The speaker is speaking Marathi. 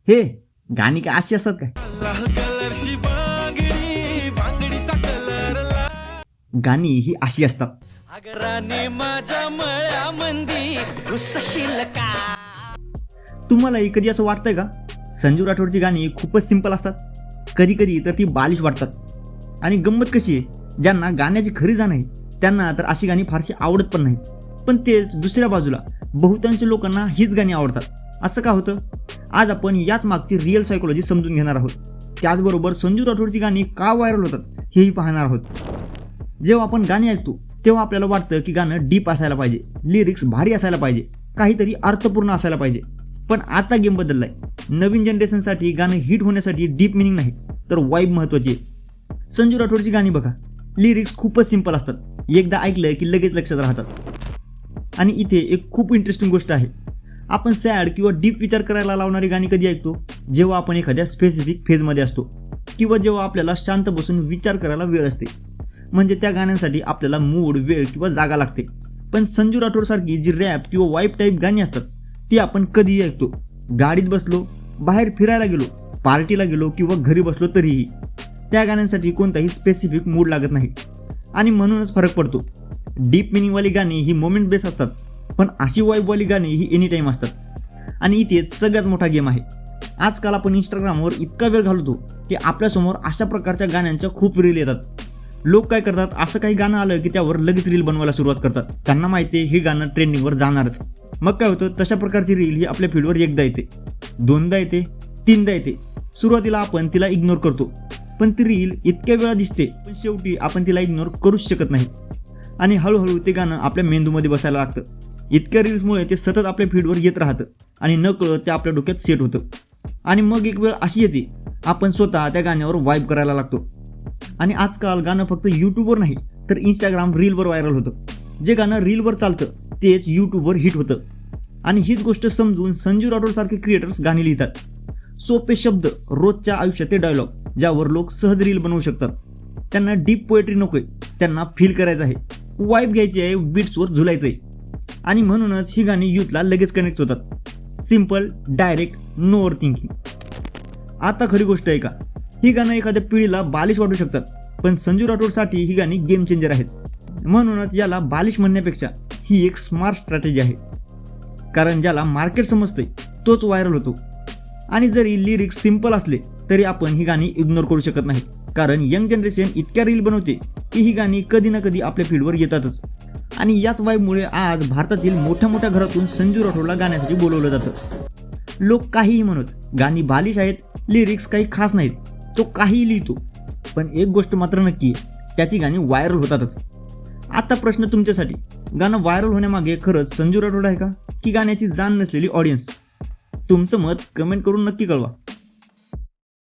हे गाणी काय अशी असतात काय? गाणी ही अशी असतात. तुम्हालाही कधी असं वाटतंय का? संजू राठोडची गाणी खूपच सिंपल असतात, कधी कधी तर ती बालिश वाटतात. आणि गंमत कशी आहे, ज्यांना गाण्याची खरी जाण आहे त्यांना तर अशी गाणी फारशी आवडत पण नाहीत. पण तेच दुसऱ्या बाजूला बहुतांश लोकांना हीच गाणी आवडतात. असं का होतं? आज आपण याच मागची रिअल सायकोलॉजी समजून घेणार आहोत. त्याचबरोबर संजू राठोडची गाणी का व्हायरल होतात हेही पाहणार आहोत. जेव्हा आपण गाणी ऐकतो तेव्हा आपल्याला वाटतं की गाणं डीप असायला पाहिजे, लिरिक्स भारी असायला पाहिजे, काहीतरी अर्थपूर्ण असायला पाहिजे. पण आता गेम बदललाय. नवीन जनरेशनसाठी गाणं हिट होण्यासाठी डीप मिनिंग नाही तर वाईब महत्त्वाची आहे. संजू राठोडची गाणी बघा, लिरिक्स खूपच सिंपल असतात, एकदा ऐकलं की लगेच लक्षात राहतात. आणि इथे एक खूप इंटरेस्टिंग गोष्ट आहे. आपण सॅड किंवा डीप विचार करायला लावणारी गाणी कधी ऐकतो? जेव्हा आपण एखाद्या स्पेसिफिक फेजमध्ये असतो किंवा जेव्हा आपल्याला शांत बसून विचार करायला वेळ असते. म्हणजे त्या गाण्यांसाठी आपल्याला मूड, वेळ किंवा जागा लागते. पण संजू राठोडसारखी जी रॅप किंवा वाईब टाईप गाणी असतात ती आपण कधीही ऐकतो. गाडीत बसलो, बाहेर फिरायला गेलो, पार्टीला गेलो किंवा घरी बसलो तरीही त्या गाण्यांसाठी कोणताही स्पेसिफिक मूड लागत नाही. आणि म्हणूनच फरक पडतो. डीप मिनिंगवाली गाणी ही मोमेंट बेस असतात, पण अशी वाईबवाली गाणी ही एनी टाईम असतात. आणि इथेच सगळ्यात मोठा गेम आहे. आजकाल आपण इंस्टाग्रामवर इतका वेळ घालवतो की आपल्यासमोर अशा प्रकारच्या गाण्यांच्या खूप रील येतात. लोक काय करतात, असं काही गाणं आलं की त्यावर लगेच रील बनवायला सुरुवात करतात. त्यांना माहिती आहे हे गाणं ट्रेंडिंगवर जाणारच. मग काय होतं, तशा प्रकारची रील ही आपल्या फीडवर एकदा येते, दोनदा येते, तीनदा येते. सुरुवातीला आपण तिला इग्नोर करतो, पण ती रील इतक्या वेळा दिसते पण शेवटी आपण तिला इग्नोर करूच शकत नाही. आणि हळूहळू ते गाणं आपल्या मेंदूमध्ये बसायला लागतं. इतक्या रील्समुळे ते सतत आपल्या फीडवर येत राहतं आणि नकळत ते आपल्या डोक्यात सेट होतं. आणि मग एक वेळ अशी येते आपण स्वतः त्या गाण्यावर वाईब करायला लागतो. आणि आजकाल गाणं फक्त यूट्यूबवर नाही तर इंस्टाग्राम रीलवर व्हायरल होतं. जे गाणं रीलवर चालतं तेच यूट्यूबवर हिट होतं. आणि हीच गोष्ट समजून संजू राठोडसारखे क्रिएटर्स गाणी लिहितात. सोपे शब्द, रोजच्या आयुष्याचे डायलॉग, ज्यावर लोक सहज रील बनवू शकतात. त्यांना डीप पोएट्री नको आहे, त्यांना फील करायचं आहे, वाईब घ्यायची आहे, बीट्सवर झुलायचं आहे. आणि म्हणूनच ही गाणी यूथला लगेच कनेक्ट होतात. Simple, direct, no over thinking. आता खरी गोष्ट आहे का, ही गाणं एखाद्या पिढीला बालिश वाटू शकतात, पण संजू राठोडसाठी ही गाणी गेम चेंजर आहेत. म्हणूनच याला बालिश म्हणण्यापेक्षा ही एक स्मार्ट स्ट्रॅटेजी आहे. कारण ज्याला मार्केट समजतंय तोच व्हायरल होतो. आणि जरी लिरिक्स सिंपल असले तरी आपण ही गाणी इग्नोर करू शकत नाही. कारण यंग जनरेशन इतक्या रील बनवते की ही गाणी कधी ना कधी आपल्या फीडवर येतातच. आणि याच वाईबमुळे आज भारतातील मोठ्या मोठ्या घरातून संजू राठोडला गाण्यासाठी बोलवलं जातं. लोक काहीही म्हणत, गाणी बालिश आहेत, लिरिक्स काही खास नाहीत, तो काहीही लिहितो. पण एक गोष्ट मात्र नक्की आहे, त्याची गाणी व्हायरल होतातच. आता प्रश्न तुमच्यासाठी, गाणं व्हायरल होण्यामागे खरंच संजू राठोड आहे का, की गाण्याची जाण नसलेली ऑडियन्स? तुमचं मत कमेंट करून नक्की कळवा.